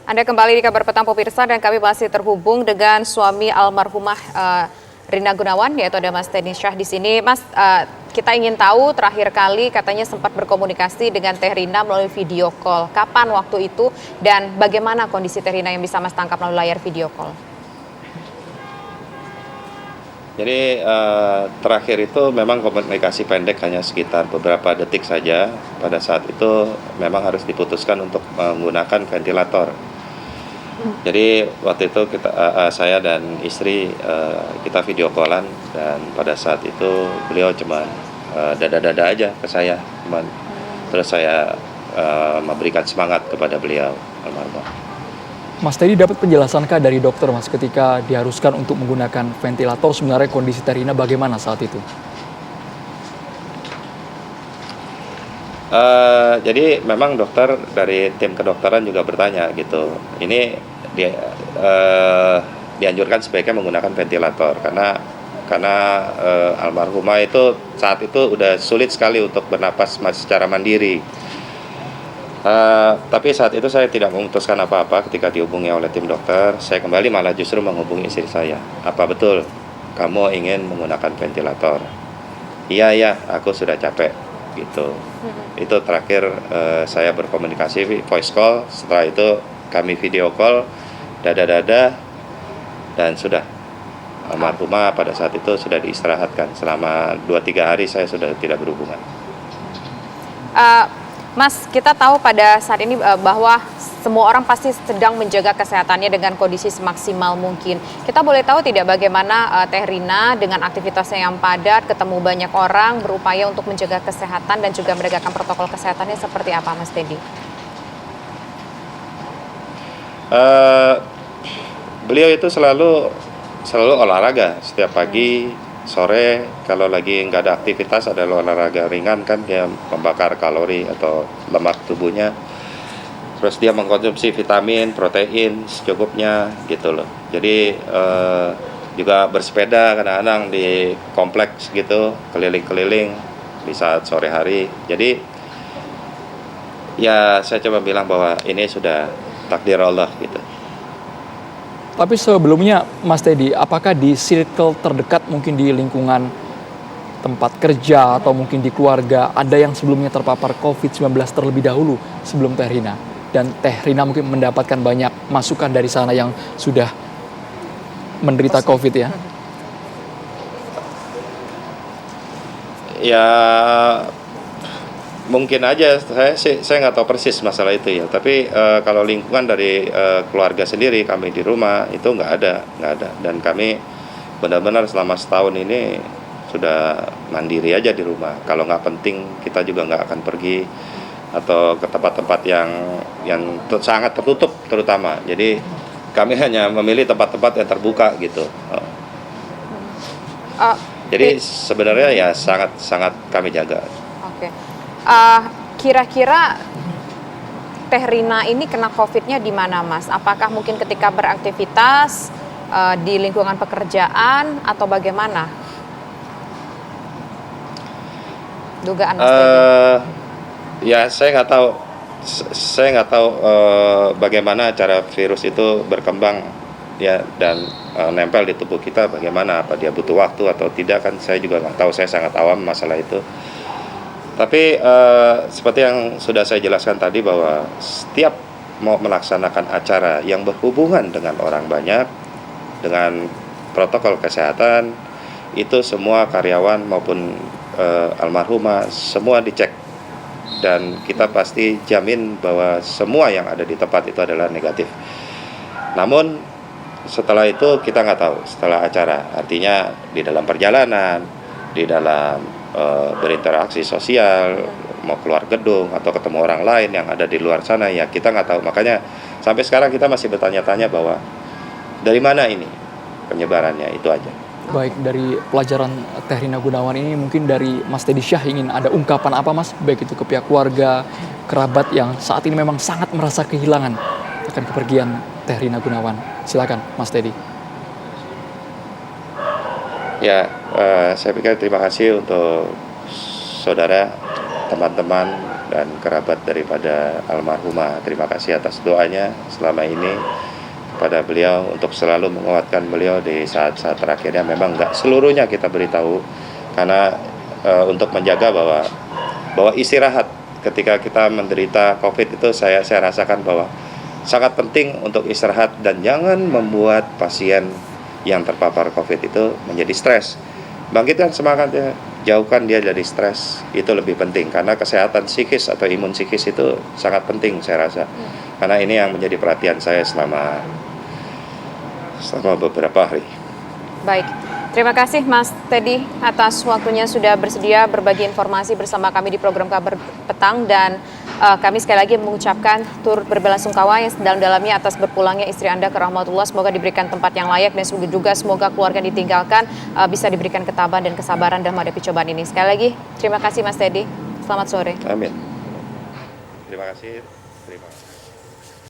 Anda kembali di Kabar Petang pemirsa dan kami masih terhubung dengan suami almarhumah Rina Gunawan, yaitu ada Mas Teddy Syah di sini. Mas, kita ingin tahu terakhir kali katanya sempat berkomunikasi dengan Teh Rina melalui video call. Kapan waktu itu dan bagaimana kondisi Teh Rina yang bisa Mas tangkap melalui layar video call? Jadi terakhir itu memang komunikasi pendek hanya sekitar beberapa detik saja. Pada saat itu memang harus diputuskan untuk menggunakan ventilator. Jadi waktu itu saya dan istri kita video callan dan pada saat itu beliau cuma dada-dada aja ke saya, terus saya memberikan semangat kepada beliau almarhum. Mas Teddy dapat penjelasankah dari dokter Mas ketika diharuskan untuk menggunakan ventilator, sebenarnya kondisi Teh Rina bagaimana saat itu? Jadi memang dokter dari tim kedokteran juga bertanya gitu. Ini dianjurkan sebaiknya menggunakan ventilator karena almarhumah itu saat itu udah sulit sekali untuk bernapas secara mandiri. Tapi saat itu saya tidak memutuskan apa-apa ketika dihubungi oleh tim dokter. Saya kembali malah justru menghubungi istri saya. Apa betul kamu ingin menggunakan ventilator? Iya, aku sudah capek gitu. Itu terakhir saya berkomunikasi voice call. Setelah itu kami video call, dada-dada, dan sudah. Almarhumah pada saat itu sudah diistirahatkan. Selama 2-3 hari saya sudah tidak berhubungan. Mas, kita tahu pada saat ini bahwa semua orang pasti sedang menjaga kesehatannya dengan kondisi semaksimal mungkin. Kita boleh tahu tidak bagaimana Teh Rina dengan aktivitasnya yang padat, ketemu banyak orang, berupaya untuk menjaga kesehatan dan juga menegakkan protokol kesehatannya seperti apa, Mas Teddy? Beliau itu selalu olahraga setiap pagi, sore, kalau lagi nggak ada aktivitas ada olahraga ringan kan, dia membakar kalori atau lemak tubuhnya. Terus dia mengkonsumsi vitamin, protein secukupnya gitu loh. Jadi juga bersepeda kadang-kadang di kompleks gitu, keliling-keliling di saat sore hari. Jadi ya saya coba bilang bahwa ini sudah takdir Allah gitu. Tapi sebelumnya Mas Teddy, apakah di circle terdekat mungkin di lingkungan tempat kerja atau mungkin di keluarga ada yang sebelumnya terpapar COVID-19 terlebih dahulu sebelum Teh Rina? Dan Teh Rina mungkin mendapatkan banyak masukan dari sana yang sudah menderita COVID ya? Ya mungkin aja, saya nggak tahu persis masalah itu ya. Tapi kalau lingkungan dari keluarga sendiri, kami di rumah itu nggak ada. Dan kami benar-benar selama setahun ini sudah mandiri aja di rumah. Kalau nggak penting kita juga nggak akan pergi atau ke tempat-tempat yang sangat tertutup terutama. Jadi kami hanya memilih tempat-tempat yang terbuka gitu. Jadi sebenarnya ya sangat kami jaga. Oke. Kira-kira Teh Rina ini kena COVID-nya di mana, Mas? Apakah mungkin ketika beraktivitas di lingkungan pekerjaan atau bagaimana? Dugaan Mas Teddy. Ya saya nggak tahu bagaimana cara virus itu berkembang ya dan nempel di tubuh kita bagaimana, apa dia butuh waktu atau tidak kan saya juga nggak tahu, saya sangat awam masalah itu. Tapi seperti yang sudah saya jelaskan tadi bahwa setiap mau melaksanakan acara yang berhubungan dengan orang banyak, dengan protokol kesehatan, itu semua karyawan maupun almarhumah semua dicek. Dan kita pasti jamin bahwa semua yang ada di tempat itu adalah negatif. Namun setelah itu kita nggak tahu, setelah acara, artinya di dalam perjalanan, di dalam berinteraksi sosial, mau keluar gedung atau ketemu orang lain yang ada di luar sana, ya kita nggak tahu. Makanya sampai sekarang kita masih bertanya-tanya bahwa dari mana ini penyebarannya, itu aja. Baik, dari pelajaran Teh Rina Gunawan ini mungkin dari Mas Teddy Syah ingin ada ungkapan apa Mas, baik itu ke pihak keluarga, kerabat yang saat ini memang sangat merasa kehilangan akan kepergian Teh Rina Gunawan. Silakan Mas Teddy. Ya, saya pikir terima kasih untuk saudara teman-teman dan kerabat daripada almarhumah. Terima kasih atas doanya selama ini kepada beliau untuk selalu menguatkan beliau di saat-saat terakhirnya. Memang nggak seluruhnya kita beritahu karena untuk menjaga bahwa istirahat ketika kita menderita COVID itu saya rasakan bahwa sangat penting untuk istirahat dan jangan membuat pasien yang terpapar COVID itu menjadi stres. Bangkitkan semangatnya, jauhkan dia dari stres, itu lebih penting karena kesehatan psikis atau imun psikis itu sangat penting saya rasa. Karena ini yang menjadi perhatian saya selama beberapa hari. Baik, terima kasih Mas Teddy atas waktunya sudah bersedia berbagi informasi bersama kami di program Kabar Petang, dan kami sekali lagi mengucapkan turut berbelasungkawa yang sedalam-dalamnya atas berpulangnya istri Anda ke rahmatullah. Semoga diberikan tempat yang layak dan juga semoga keluarga yang ditinggalkan bisa diberikan ketabahan dan kesabaran dalam menghadapi cobaan ini. Sekali lagi terima kasih Mas Teddy. Selamat sore. Amin. Terima kasih.